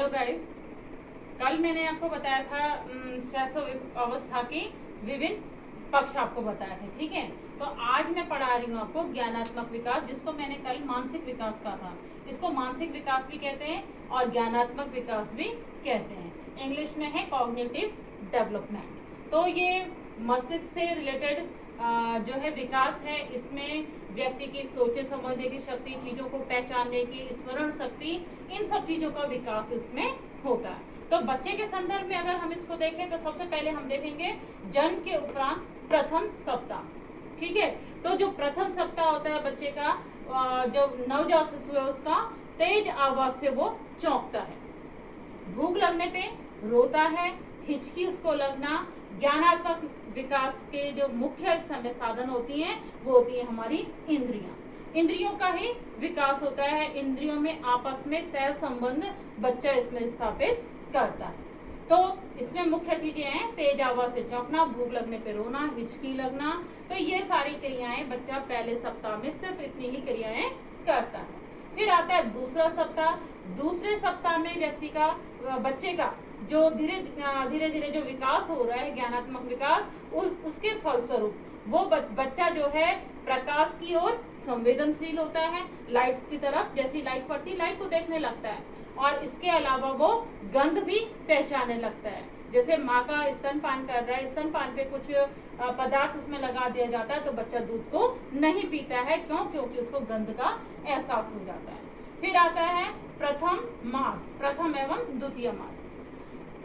Hello guys, कल मैंने आपको बताया था शैशव अवस्था की विभिन्न पक्ष आपको बताए थे। ठीक है, तो आज मैं पढ़ा रही हूँ आपको ज्ञानात्मक विकास, जिसको मैंने कल मानसिक विकास कहा था। इसको मानसिक विकास भी कहते हैं और ज्ञानात्मक विकास भी कहते हैं। इंग्लिश में है कॉग्निटिव डेवलपमेंट। तो ये मस्तिष्क से रिलेटेड जो है विकास है। इसमें व्यक्ति की सोचे समझने की शक्ति, चीजों को पहचानने की स्मरण शक्ति, इन सब चीजों का विकास इसमें होता है। तो बच्चे के संदर्भ में अगर हम इसको देखें तो सबसे पहले हम देखेंगे जन्म के उपरांत प्रथम सप्ताह। ठीक है, तो जो प्रथम सप्ताह होता है बच्चे का, जो नवजात शिशु है उसका तेज आवाज से वो चौंकता है, भूख लगने पे रोता है, हिचकी उसको लगना। ज्ञानात्मक विकास के जो मुख्य समय साधन होती हैं वो होती है हमारी इंद्रियां। इंद्रियों का ही विकास होता है। इंद्रियों में आपस में सह संबंध बच्चा इसमें स्थापित करता है। तो इसमें मुख्य चीजें हैं तेज आवाज से चौंकना, भूख लगने पे रोना, हिचकी लगना। तो ये सारी क्रियाएं बच्चा पहले सप्ताह में सिर्फ इतनी ही क्रियाएं करता है। फिर आता है दूसरा सप्ताह। दूसरे सप्ताह में व्यक्ति का, बच्चे का जो धीरे धीरे जो विकास हो रहा है, ज्ञानात्मक विकास, उसके फलस्वरूप वो बच्चा जो है प्रकाश की ओर संवेदनशील होता है। लाइट्स की तरफ, जैसी लाइट पड़ती है लाइट को देखने लगता है, और इसके अलावा वो गंध भी पहचानने लगता है। जैसे माँ का स्तनपान कर रहा है, स्तनपान पे कुछ पदार्थ उसमें लगा दिया जाता है तो बच्चा दूध को नहीं पीता है। क्यों? क्योंकि उसको गंध का एहसास हो जाता है। फिर आता है प्रथम मास, प्रथम एवं द्वितीय मास।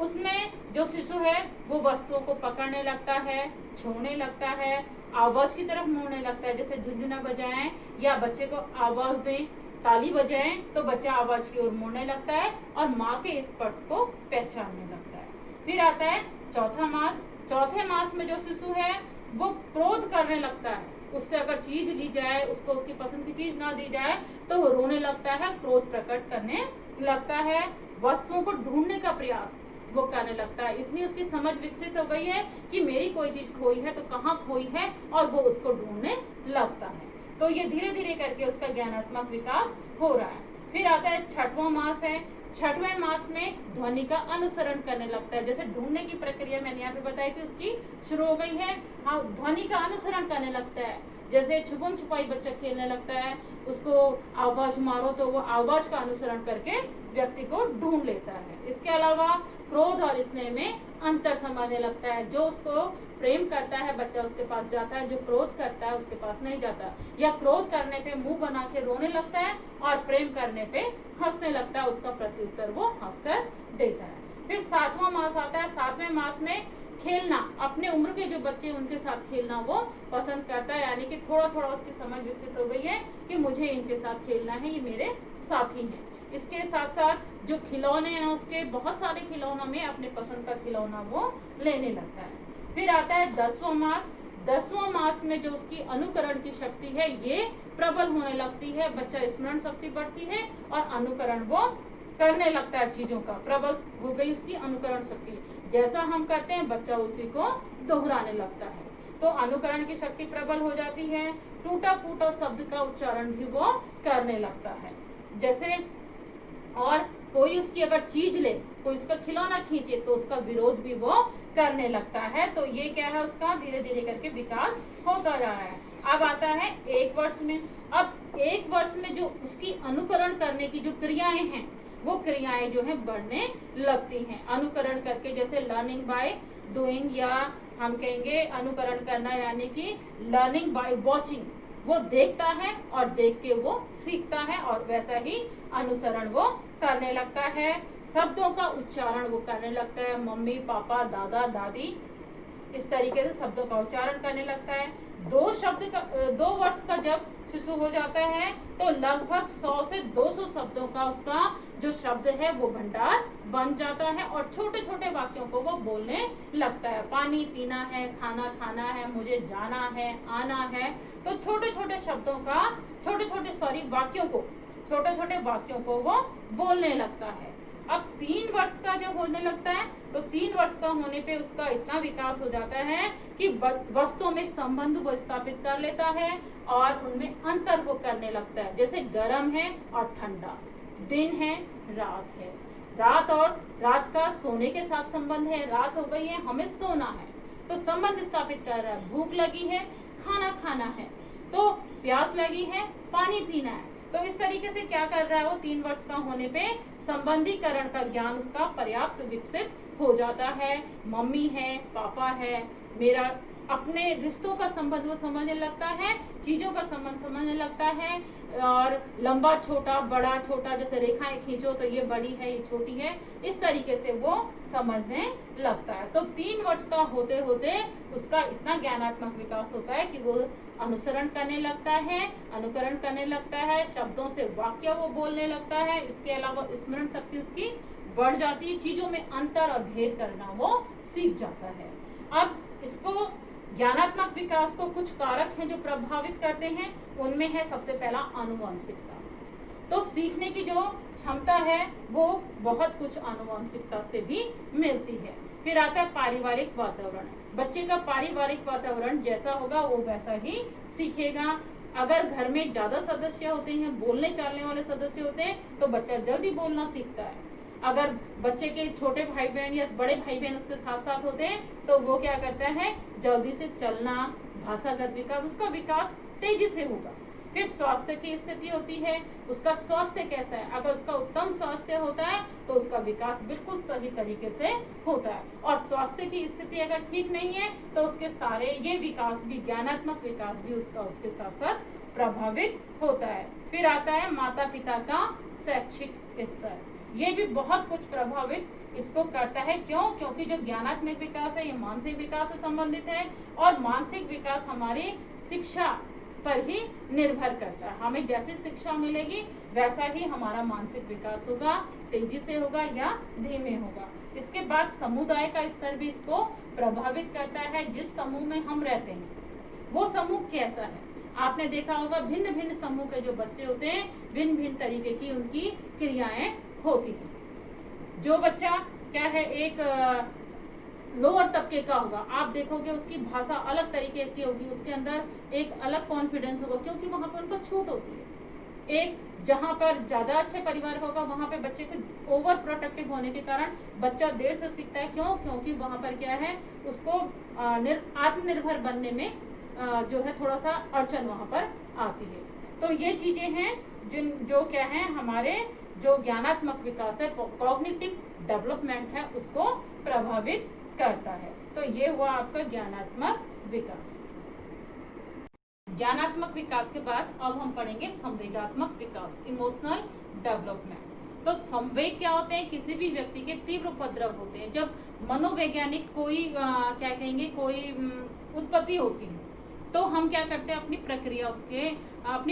उसमें जो शिशु है वो वस्तुओं को पकड़ने लगता है, छूने लगता है, आवाज की तरफ मुड़ने लगता है। जैसे झुनझुना बजाएं या बच्चे को आवाज दें, ताली बजाएं तो बच्चा आवाज की ओर मुड़ने लगता है और माँ के स्पर्श को पहचानने लगता है। फिर आता है चौथा मास। चौथे मास में जो शिशु है वो क्रोध करने लगता है। उससे अगर चीज ली जाए, उसको उसकी पसंद की चीज ना दी जाए तो वो रोने लगता है, क्रोध प्रकट करने लगता है, वस्तुओं को ढूंढने का प्रयास वो करने लगता है। इतनी उसकी समझ विकसित हो गई है कि मेरी कोई चीज खोई है तो कहाँ खोई है, और वो उसको ढूंढने लगता है। तो ये धीरे धीरे करके उसका ज्ञानात्मक विकास हो रहा है। फिर आता है छठवां मास है। छठवें मास में ध्वनि का अनुसरण करने लगता है। जैसे ढूंढने की प्रक्रिया मैंने यहाँ पे बताई थी, उसकी शुरू हो गई है। हाँ, ध्वनि का अनुसरण करने लगता है। जैसे छुपम छुपाई बच्चा खेलने लगता है, उसको आवाज मारो तो वो आवाज का अनुसरण करके व्यक्ति को ढूंढ लेता है। इसके अलावा क्रोध और स्नेह में अंतर समझने लगता है। जो उसको प्रेम करता है बच्चा उसके पास जाता है, जो क्रोध करता है उसके पास नहीं जाता, या क्रोध करने पे मुंह बना के रोने लगता है और प्रेम करने पे हंसने लगता है, उसका प्रत्युत्तर वो हंसकर देता है। फिर सातवां मास आता है। सातवें मास में खेलना, अपने उम्र के जो बच्चे उनके साथ खेलना वो पसंद करता है, यानी कि थोड़ा थोड़ा उसकी समझ विकसित हो गई है कि मुझे इनके साथ खेलना है, ये मेरे साथी हैं। इसके साथ साथ जो खिलौने हैं उसके बहुत सारे खिलौनों में अपने पसंद का खिलौना वो लेने लगता है। फिर आता है 10वां मास। 10वां मास में जो उसकी अनुकरण की शक्ति है ये प्रबल होने लगती है। बच्चा स्मरण शक्ति बढ़ती है और अनुकरण वो करने लगता है, चीजों का प्रबल हो गई उसकी अनुकरण शक्ति। जैसा हम करते हैं बच्चा उसी को दोहराने लगता है, तो अनुकरण की शक्ति प्रबल हो जाती है। टूटा फूटा शब्द का उच्चारण भी वो करने लगता है। जैसे और कोई उसकी अगर चीज ले, कोई उसका खिलौना खींचे तो उसका विरोध भी वो करने लगता है। तो ये क्या है, उसका धीरे धीरे करके विकास होता जा रहा है। अब आता है 1 वर्ष में। अब 1 वर्ष में जो उसकी अनुकरण करने की जो क्रियाएं हैं वो क्रियाएं जो है बढ़ने लगती हैं अनुकरण करके। जैसे लर्निंग बाय डूइंग, या हम कहेंगे अनुकरण करना यानी कि लर्निंग बाय वॉचिंग। वो देखता है और देख के वो सीखता है और वैसा ही अनुसरण वो करने लगता है। शब्दों का उच्चारण वो करने लगता है, मम्मी पापा दादा दादी, इस तरीके से शब्दों का उच्चारण करने लगता है। 2 वर्ष का जब शिशु हो जाता है तो लगभग 100 से 200 शब्दों का उसका जो शब्द है वो भंडार बन जाता है और छोटे छोटे वाक्यों को वो बोलने लगता है। पानी पीना है, खाना खाना है, मुझे जाना है, आना है। तो छोटे छोटे शब्दों का, छोटे छोटे वाक्यों को वो बोलने लगता है। अब 3 वर्ष का जब होने लगता है तो 3 वर्ष का होने पे उसका इतना विकास हो जाता है कि वस्तुओं में संबंध वो स्थापित कर लेता है और उनमें अंतर वो करने लगता है। जैसे गर्म है और ठंडा, दिन है रात है, रात का सोने के साथ संबंध है, रात हो गई है, हमें सोना है, तो संबंध स्थापित कर रहा है। भूख लगी है, खाना खाना है, तो प्यास लगी है, पानी पीना है। तो इस तरीके से क्या कर रहा है वो 3 वर्ष का होने पे संबंधीकरण का ज्ञान उसका पर्याप्त विकसित हो जाता है। मम्मी है, पापा है, मेरा अपने रिश्तों का संबंध वो समझने लगता है, चीजों का संबंध समझने लगता है, और लंबा छोटा, बड़ा छोटा, जैसे रेखाएं खींचो तो ये बड़ी है, ये छोटी है, इस तरीके से वो समझने लगता है। तो 3 वर्ष का होते होते उसका इतना ज्ञानात्मक विकास होता है कि वो अनुसरण करने लगता है, अनुकरण करने लगता है, शब्दों से वाक्य वो बोलने लगता है। इसके अलावा स्मरण शक्ति उसकी बढ़ जाती है, चीजों में अंतर और भेद करना वो सीख जाता है। अब इसको ज्ञानात्मक विकास को कुछ कारक हैं जो प्रभावित करते हैं, उनमें है सबसे पहला आनुवंशिकता। तो सीखने की जो क्षमता है वो बहुत कुछ आनुवंशिकता से भी मिलती है। फिर आता है पारिवारिक वातावरण। बच्चे का पारिवारिक वातावरण जैसा होगा वो वैसा ही सीखेगा। अगर घर में ज्यादा सदस्य होते हैं, बोलने चालने वाले सदस्य होते हैं, तो बच्चा जल्दी बोलना सीखता है। अगर बच्चे के छोटे भाई बहन या बड़े भाई बहन उसके साथ साथ होते हैं, तो वो क्या करता है, जल्दी से चलना, भाषागत विकास, उसका विकास तेजी से होगा। फिर स्वास्थ्य की स्थिति होती है, उसका स्वास्थ्य कैसा है। अगर उसका उत्तम स्वास्थ्य होता है तो उसका विकास बिल्कुल सही तरीके से होता है, और स्वास्थ्य की स्थिति अगर ठीक नहीं है तो उसके सारे ये विकास भी, ज्ञानात्मक विकास भी उसका उसके साथ साथ प्रभावित होता है। फिर आता है माता पिता का शैक्षिक स्तर, ये भी बहुत कुछ प्रभावित इसको करता है। क्यों? क्योंकि जो ज्ञानात्मक विकास है ये मानसिक विकास से संबंधित है, और मानसिक विकास हमारी शिक्षा पर ही निर्भर करता है। हमें जैसी शिक्षा मिलेगी वैसा ही हमारा मानसिक विकास होगा, तेजी से होगा या धीमे होगा। इसके बाद समुदाय का स्तर भी इसको प्रभावित करता है। जिस समूह में हम रहते हैं वो समूह कैसा है, आपने देखा होगा भिन्न भिन्न समूह के जो बच्चे होते हैं, भिन्न भिन्न तरीके की उनकी क्रियाएं होती है। जो बच्चा क्या है, एक लोअर तबके का होगा, आप देखोगे उसकी भाषा अलग तरीके की होगी, उसके अंदर एक अलग कॉन्फिडेंस होगा, क्योंकि वहां पर उनको छूट होती है। एक जहां पर ज्यादा अच्छे परिवार का होगा वहां पे बच्चे को ओवर प्रोटेक्टिव होने के कारण बच्चा देर से सीखता है। क्यों? क्योंकि वहां पर क्या है, उसको आत्मनिर्भर बनने में जो है थोड़ा सा अड़चन वहां पर आती है। तो ये चीजें हैं जो क्या है, हमारे जो ज्ञानात्मक विकास है, कॉग्निटिव डेवलपमेंट है, उसको प्रभावित करता है। तो ये हुआ आपका ज्ञानात्मक विकास। ज्ञानात्मक विकास के बाद अब हम पढ़ेंगे संवेगात्मक विकास, इमोशनल डेवलपमेंट। तो संवेग क्या होते हैं, किसी भी व्यक्ति के तीव्र उपद्रव होते हैं। जब मनोवैज्ञानिक कोई क्या कहेंगे, कोई उत्पत्ति होती है, तो हम क्या करते हैं, अपनी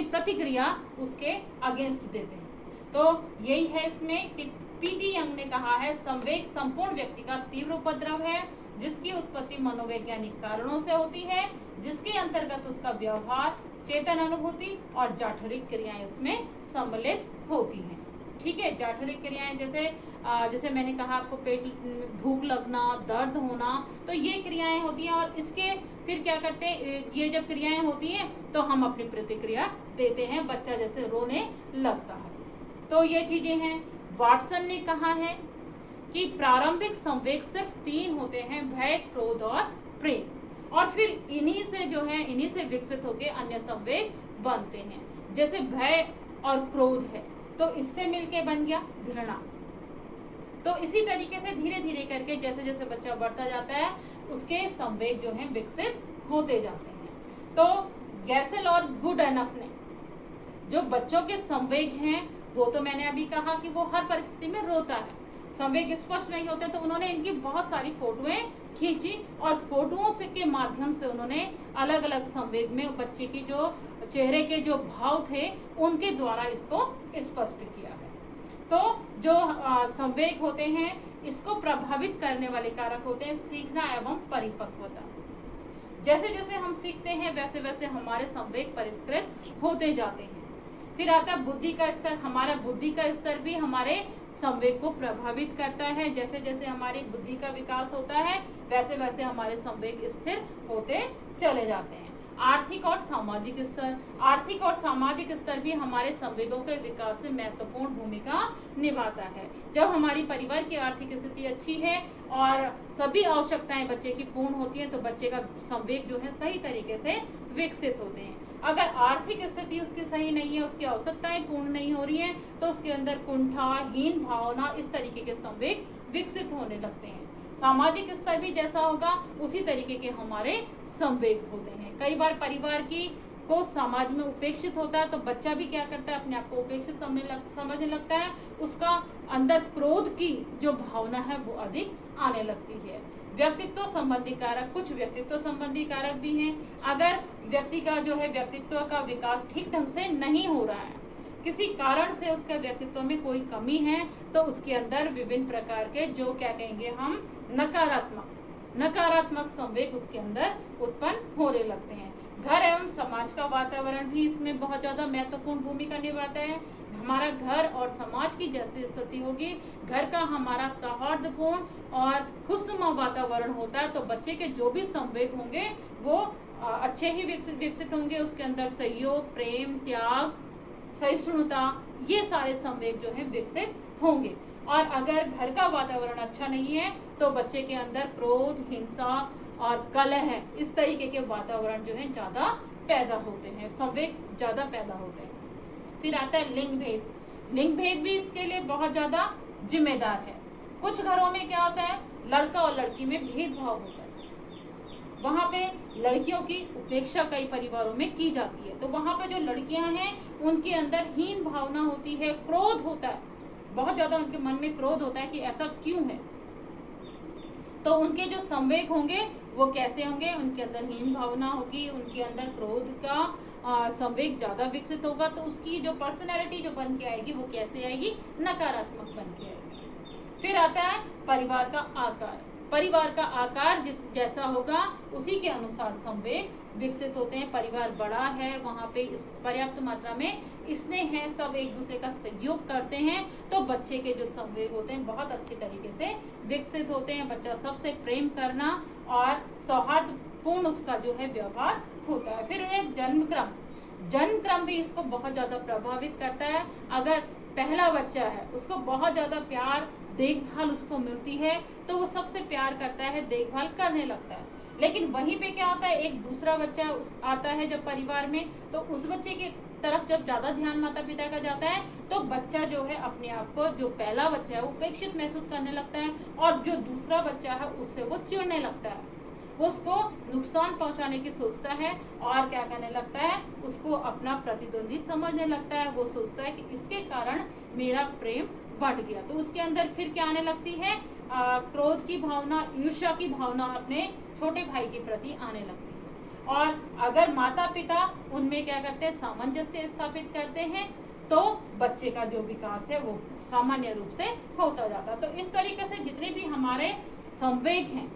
प्रतिक्रिया उसके अगेंस्ट देते हैं। तो यही है इसमें कि पीटी यंग ने कहा है, संवेग संपूर्ण व्यक्ति का तीव्र उपद्रव है जिसकी उत्पत्ति मनोवैज्ञानिक कारणों से होती है, जिसके अंतर्गत उसका व्यवहार, चेतन अनुभूति और जाठरिक क्रियाएं उसमें सम्मिलित होती हैं। ठीक है, जाठरिक क्रियाएं जैसे मैंने कहा आपको, पेट भूख लगना, दर्द होना, तो ये क्रियाएं होती हैं। और इसके फिर क्या करते हैं, ये जब क्रियाएं होती हैं तो हम अपनी प्रतिक्रिया देते हैं, बच्चा जैसे रोने लगता है। तो ये चीजें हैं। वाटसन ने कहा है कि प्रारंभिक संवेग सिर्फ 3 होते हैं, भय, क्रोध और प्रेम, और फिर इन्हीं से विकसित होकर अन्य संवेग बनते हैं। जैसे भय और क्रोध है तो इससे मिलके बन गया घृणा। तो इसी तरीके से धीरे धीरे करके जैसे जैसे बच्चा बढ़ता जाता है उसके संवेग जो है विकसित होते जाते हैं। तो गैसेल और गुड एनफ ने जो बच्चों के संवेग हैं, वो तो मैंने अभी कहा कि वो हर परिस्थिति में रोता है, संवेग स्पष्ट नहीं होते, तो उन्होंने इनकी बहुत सारी फोटोएं खींची और फोटोओं से के माध्यम से उन्होंने अलग अलग संवेग में बच्चे की जो चेहरे के जो भाव थे उनके द्वारा इसको स्पष्ट किया है। तो जो संवेग होते हैं इसको प्रभावित करने वाले कारक होते हैं सीखना एवं परिपक्वता। जैसे जैसे हम सीखते हैं वैसे वैसे हमारे संवेग परिष्कृत होते जाते हैं। फिर आता है बुद्धि का स्तर। हमारा बुद्धि का स्तर भी हमारे संवेग को प्रभावित करता है। जैसे जैसे हमारी बुद्धि का विकास होता है वैसे वैसे हमारे संवेग स्थिर होते चले जाते हैं। आर्थिक और सामाजिक स्तर। आर्थिक और सामाजिक स्तर भी हमारे संवेगों के विकास में महत्वपूर्ण भूमिका निभाता है। जब हमारी परिवार की आर्थिक स्थिति अच्छी है और सभी आवश्यकताएं बच्चे की पूर्ण होती हैं, तो बच्चे का संवेग जो है सही तरीके से विकसित होते हैं। अगर आर्थिक स्थिति उसकी सही नहीं है, उसकी आवश्यकताएं पूर्ण नहीं हो रही हैं, तो उसके अंदर कुंठा, हीन भावना, इस तरीके के संवेग विकसित होने लगते हैं। सामाजिक स्तर भी जैसा होगा उसी तरीके के हमारे संवेग होते हैं। कई बार परिवार की को समाज में उपेक्षित होता है, तो बच्चा भी क्या करता है, अपने आप को उपेक्षित समझने लगता है। उसका अंदर क्रोध की जो भावना है वो अधिक आने लगती है। व्यक्तित्व संबंधी कारक, कुछ व्यक्तित्व संबंधी कारक भी हैं। अगर व्यक्ति का जो है व्यक्तित्व का विकास ठीक ढंग से नहीं हो रहा है, किसी कारण से उसके व्यक्तित्व में कोई कमी है, तो उसके अंदर विभिन्न प्रकार के जो क्या कहेंगे हम नकारात्मक संवेग उसके अंदर उत्पन्न होने लगते हैं। घर एवं समाज का वातावरण भी इसमें बहुत ज्यादा महत्वपूर्ण भूमिका निभाता है। हमारा घर और समाज की जैसी स्थिति होगी, घर का हमारा सौहार्दपूर्ण और खुशनुमा वातावरण होता है, तो बच्चे के जो भी संवेग होंगे वो अच्छे ही विकसित होंगे। उसके अंदर सहयोग, प्रेम, त्याग, सहिष्णुता, ये सारे संवेग जो है विकसित होंगे। और अगर घर का वातावरण अच्छा नहीं है, तो बच्चे के अंदर क्रोध, हिंसा और कलह, इस तरीके के वातावरण जो है ज्यादा पैदा होते हैं, संवेग ज्यादा पैदा होते हैं। फिर आता है लिंग भेद। लिंग भेद भी इसके लिए बहुत ज्यादा जिम्मेदार है। कुछ घरों में क्या होता है, लड़का और लड़की में भेदभाव होता है, वहां पे लड़कियों की उपेक्षा कई परिवारों में की जाती है, तो वहां पे जो लड़कियां हैं उनके अंदर हीन भावना होती है, क्रोध होता है, बहुत ज्यादा उनके मन में क्रोध होता है कि ऐसा क्यों है। तो उनके जो संवेग होंगे वो कैसे होंगे, उनके अंदर हीन भावना होगी, उनके अंदर क्रोध का संवेग ज्यादा विकसित होगा, तो उसकी जो पर्सनैलिटी जो बन के आएगी वो कैसे आएगी, नकारात्मक बन के आएगी। फिर आता है परिवार का आकार। परिवार का आकार जैसा होगा उसी के अनुसार संवेग विकसित होते हैं। परिवार बड़ा है, वहां पे पर्याप्त मात्रा में स्नेह है, सब एक दूसरे का सहयोग करते हैं, तो बच्चे के जो संवेग होते हैं बहुत अच्छे तरीके से विकसित होते हैं। बच्चा सबसे प्रेम करना और सौहार्दपूर्ण उसका जो है व्यवहार होता है। फिर एक जन्म क्रम भी इसको बहुत ज्यादा प्रभावित करता है। अगर पहला बच्चा है, उसको बहुत ज्यादा प्यार, देखभाल उसको मिलती है, तो वो सबसे प्यार करता है, देखभाल करने लगता है। लेकिन वहीं पे क्या होता है, एक दूसरा बच्चा आता है जब परिवार में, तो उस बच्चे की तरफ जब ज्यादा ध्यान माता पिता का जाता है, तो बच्चा जो है अपने आप को, जो पहला बच्चा है उपेक्षित महसूस करने लगता है, और जो दूसरा बच्चा है उससे वो चिढ़ने लगता है, वो उसको नुकसान पहुंचाने की सोचता है और क्या करने लगता है, उसको अपना प्रतिद्वंदी समझने लगता है। वो सोचता है कि इसके कारण मेरा प्रेम बढ़ गया, तो उसके अंदर फिर क्या आने लगती है, क्रोध की भावना, ईर्ष्या की भावना अपने छोटे भाई के प्रति आने लगती है। और अगर माता पिता उनमें क्या करते हैं, सामंजस्य स्थापित करते हैं, तो बच्चे का जो विकास है वो सामान्य रूप से होता जाता है। तो इस तरीके से जितने भी हमारे संवेग हैं,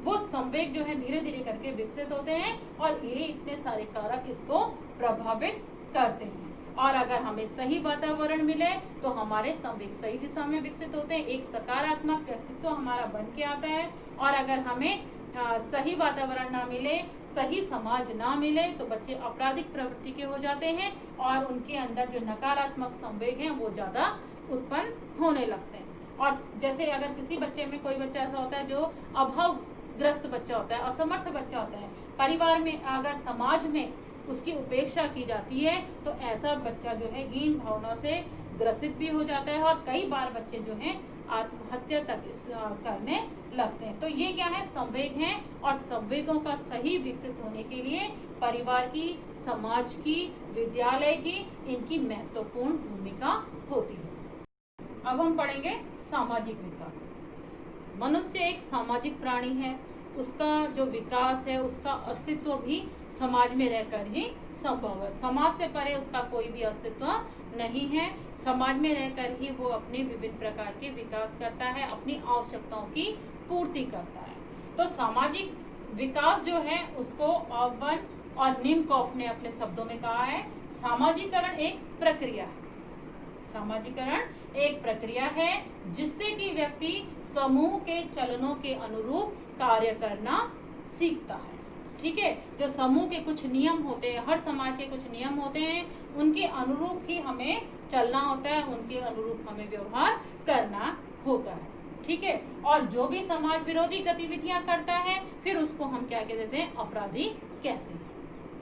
वो संवेग जो है धीरे धीरे करके विकसित होते हैं, और ये इतने सारे कारक इसको प्रभावित करते हैं। और अगर हमें सही वातावरण मिले तो हमारे संवेग सही दिशा में विकसित होते हैं, एक सकारात्मक व्यक्तित्व हमारा बन के आता है। और अगर हमें सही वातावरण ना मिले, सही समाज ना मिले, तो बच्चे आपराधिक प्रवृत्ति के हो जाते हैं, और उनके अंदर जो नकारात्मक संवेग हैं वो ज्यादा उत्पन्न होने लगते हैं। और जैसे अगर किसी बच्चे में, कोई बच्चा ऐसा होता है जो अभावग्रस्त बच्चा होता है, असमर्थ बच्चा होता है, परिवार में अगर समाज में उसकी उपेक्षा की जाती है, तो ऐसा बच्चा जो है हीन भावना से ग्रसित भी हो जाता है, और कई बार बच्चे जो हैं आत्महत्या तक करने लगते हैं। तो ये क्या है, संवेग हैं, और संवेगों का सही विकसित होने के लिए परिवार की, समाज की, विद्यालय की, इनकी महत्वपूर्ण भूमिका होती है। अब हम पढ़ेंगे सामाजिक विकास। मनुष्य एक सामाजिक प्राणी है, उसका जो विकास है, उसका अस्तित्व भी समाज में रहकर ही संभव है। समाज से परे उसका कोई भी अस्तित्व नहीं है। समाज में रहकर ही वो अपने विभिन्न प्रकार के विकास करता है, अपनी आवश्यकताओं की पूर्ति करता है। तो सामाजिक विकास जो है उसको ऑगबर्न और निमकॉफ ने अपने शब्दों में कहा है, सामाजिकरण एक प्रक्रिया है। सामाजिकरण एक प्रक्रिया है जिससे कि व्यक्ति समूह के चलनों के अनुरूप कार्य करना सीखता है। ठीक है। जो समूह के कुछ नियम होते हैं, हर समाज के कुछ नियम होते हैं, उनके अनुरूप ही हमें चलना होता है, उनके अनुरूप हमें व्यवहार करना होता है, ठीक है। और जो भी समाज विरोधी गतिविधियां करता है फिर उसको हम क्या कह देते हैं, अपराधी कहते हैं,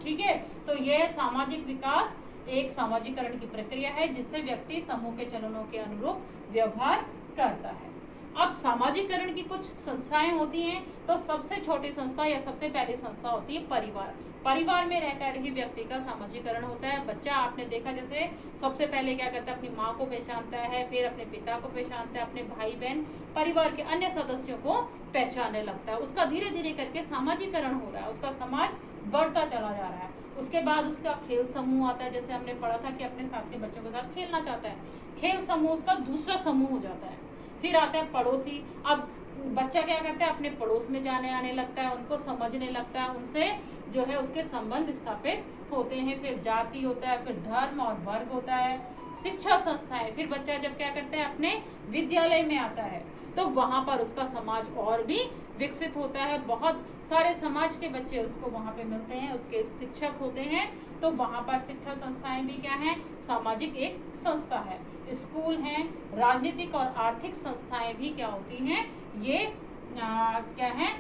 ठीक है। तो यह सामाजिक विकास एक सामाजिकरण की प्रक्रिया है जिससे व्यक्ति समूह के चलनों के अनुरूप व्यवहार करता है। अब सामाजिकरण की कुछ संस्थाएं होती हैं, तो सबसे छोटी संस्था या सबसे पहली संस्था होती है परिवार। परिवार में रहकर ही व्यक्ति का सामाजिकरण होता है। बच्चा आपने देखा जैसे सबसे पहले क्या करता है, अपनी माँ को पहचानता है, फिर अपने पिता को पहचानता है, अपने भाई बहन परिवार के अन्य सदस्यों को पहचानने लगता है। उसका धीरे धीरे करके सामाजिकरण हो रहा है, उसका समाज बढ़ता चला जा रहा है। उसके बाद उसका खेल समूह आता है, जैसे हमने पढ़ा था कि अपने साथ के बच्चों के साथ खेलना चाहता है, खेल समूह उसका दूसरा समूह हो जाता है। फिर आता है पड़ोसी। अब बच्चा क्या करता है, अपने पड़ोस में जाने आने लगता है, उनको समझने लगता है, उनसे जो है उसके संबंध स्थापित होते हैं। फिर जाति होता है, फिर धर्म और वर्ग होता है, शिक्षा संस्थाएं। फिर बच्चा जब क्या करता है, अपने विद्यालय में आता है तो वहां पर उसका समाज और भी विकसित होता है। बहुत सारे समाज के बच्चे उसको वहां पे मिलते हैं, उसके शिक्षक होते हैं, तो वहां पर शिक्षा संस्थाएं भी क्या है, सामाजिक एक संस्था है। स्कूल हैं, राजनीतिक और आर्थिक संस्थाएं भी क्या होती हैं, ये क्या है,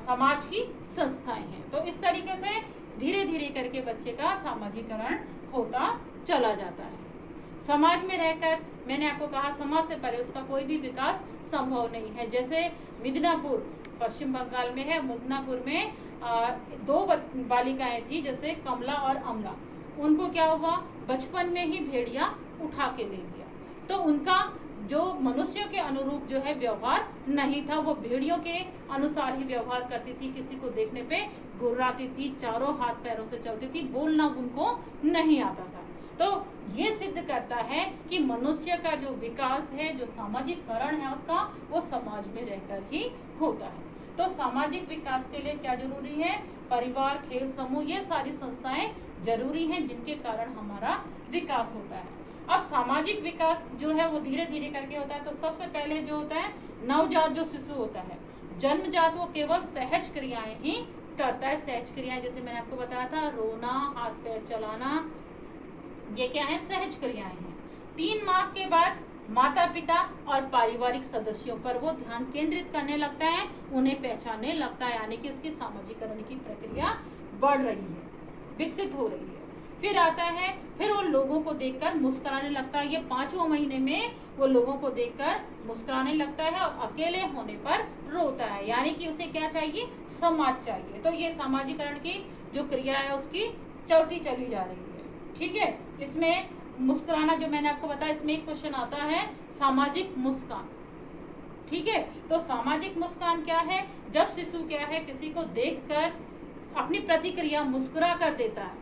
समाज की संस्थाएं हैं। तो इस तरीके से धीरे धीरे करके बच्चे का सामाजिकरण होता चला जाता है। समाज में रहकर मैंने आपको कहा समाज से परे उसका कोई भी विकास संभव नहीं है। जैसे मिदनापुर पश्चिम बंगाल में है, मिदनापुर में 2 बालिकाएं थी, जैसे कमला और अमला। उनको क्या हुआ, बचपन में ही भेड़िया उठा के ले गया, तो उनका जो मनुष्य के अनुरूप जो है व्यवहार नहीं था, वो भेड़ियों के अनुसार ही व्यवहार करती थी, किसी को देखने पे गुर्राती थी, चारों हाथ पैरों से चलती थी, बोलना उनको नहीं आता था। तो ये सिद्ध करता है कि मनुष्य का जो विकास है, जो सामाजिकरण है उसका, वो समाज में रहकर ही होता है। तो सामाजिक विकास के लिए क्या जरूरी है, परिवार, खेल समूह, ये सारी संस्थाएं जरूरी हैं जिनके कारण हमारा विकास होता है। अब सामाजिक विकास जो है वो धीरे धीरे करके होता है। तो सबसे पहले जो होता है, नवजात जो शिशु होता है, जन्मजात, वो केवल सहज क्रियाएं ही करता है। सहज क्रियाएं जैसे मैंने आपको बताया था, रोना, हाथ पैर चलाना, ये क्या है, सहज क्रियाएं हैं। 3 माह के बाद माता पिता और पारिवारिक सदस्यों पर वो ध्यान केंद्रित करने लगता है, उन्हें पहचानने लगता है, यानी कि उसकी सामाजिकरण की प्रक्रिया बढ़ रही है, विकसित हो रही है। फिर आता है, फिर वो लोगों को देखकर मुस्कुराने लगता है। ये 5वें महीने में वो लोगों को देखकर मुस्कुराने लगता है और अकेले होने पर रोता है, यानी कि उसे क्या चाहिए, समाज चाहिए। तो ये सामाजिकरण की जो क्रिया है उसकी चलती चली जा रही है, ठीक है। इसमें मुस्कुराना जो मैंने आपको बताया, इसमें एक क्वेश्चन आता है, सामाजिक मुस्कान, ठीक है। तो सामाजिक मुस्कान क्या है, जब शिशु क्या है, किसी को देखकर अपनी प्रतिक्रिया मुस्कुरा कर देता है,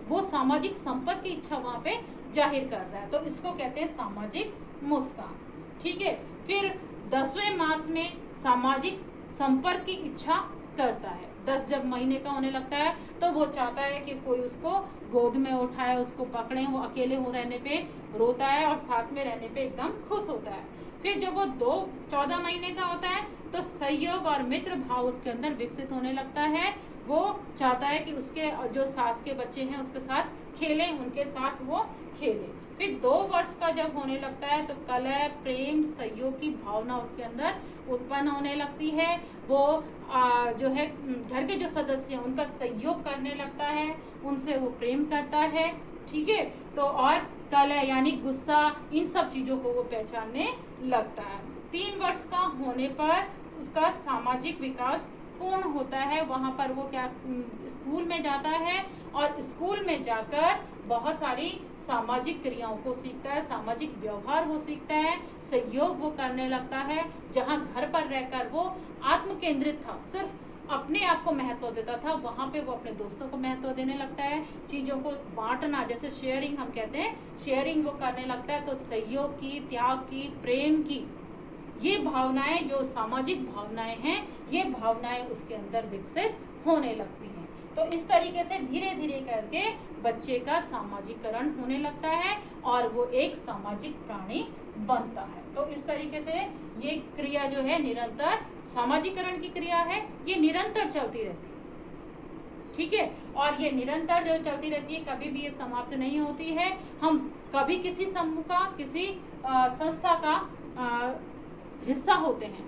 वो सामाजिक संपर्क की इच्छा वहां पे जाहिर कर रहा है, तो इसको कहते हैं सामाजिक मुस्कान, ठीक है। फिर 10वें मास में सामाजिक संपर्क की इच्छा करता है। 10 जब महीने का होने लगता है तो वो चाहता है कि कोई उसको गोद में उठाए, उसको पकड़े। वो अकेले हो रहने पे रोता है और साथ में रहने पे एकदम खुश होता है। फिर जब वो 14 महीने का होता है तो सहयोग और मित्र भाव उसके अंदर विकसित होने लगता है। वो चाहता है कि उसके जो साथ के बच्चे हैं उसके साथ खेलें, उनके साथ वो खेले। फिर 2 वर्ष का जब होने लगता है तो कलह, प्रेम, सहयोग की भावना उसके अंदर उत्पन्न होने लगती है। वो जो है घर के जो सदस्य हैं उनका सहयोग करने लगता है, उनसे वो प्रेम करता है, ठीक है। तो और कलह यानी गुस्सा, इन सब चीजों को वो पहचानने लगता है। 3 वर्ष का होने पर उसका सामाजिक विकास पूर्ण होता है। वहां पर वो क्या स्कूल में जाता है और स्कूल में जाकर बहुत सारी सामाजिक क्रियाओं को सीखता है, सामाजिक व्यवहार वो सीखता है, सहयोग वो करने लगता है। जहां घर पर रहकर वो आत्म केंद्रित था, सिर्फ अपने आप को महत्व देता था, वहां पे वो अपने दोस्तों को महत्व देने लगता है। चीजों को बांटना, जैसे शेयरिंग हम कहते हैं, शेयरिंग वो करने लगता है। तो सहयोग की, त्याग की, प्रेम की, ये भावनाएं जो सामाजिक भावनाएं हैं, ये भावनाएं उसके अंदर विकसित होने लगती हैं। तो इस तरीके से धीरे धीरे करके बच्चे का सामाजिकरण होने लगता है और वो एक सामाजिक प्राणी बनता है। तो इस तरीके से ये क्रिया जो है निरंतर, सामाजिकरण की क्रिया है, ये निरंतर चलती रहती है। ठीक है। और ये निरंतर जो चलती रहती है, कभी भी ये समाप्त नहीं होती है। हम कभी किसी समूह का, किसी संस्था का हिस्सा होते हैं,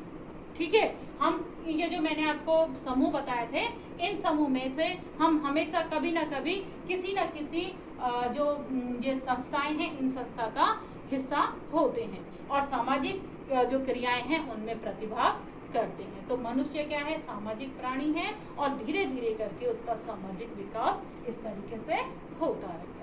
ठीक है। हम ये जो मैंने आपको समूह बताए थे, इन समूह में से हम हमेशा कभी ना कभी किसी न किसी जो ये संस्थाएं हैं, इन संस्था का हिस्सा होते हैं और सामाजिक जो क्रियाएं हैं उनमें प्रतिभाग करते हैं। तो मनुष्य क्या है, सामाजिक प्राणी है और धीरे धीरे करके उसका सामाजिक विकास इस तरीके से होता है।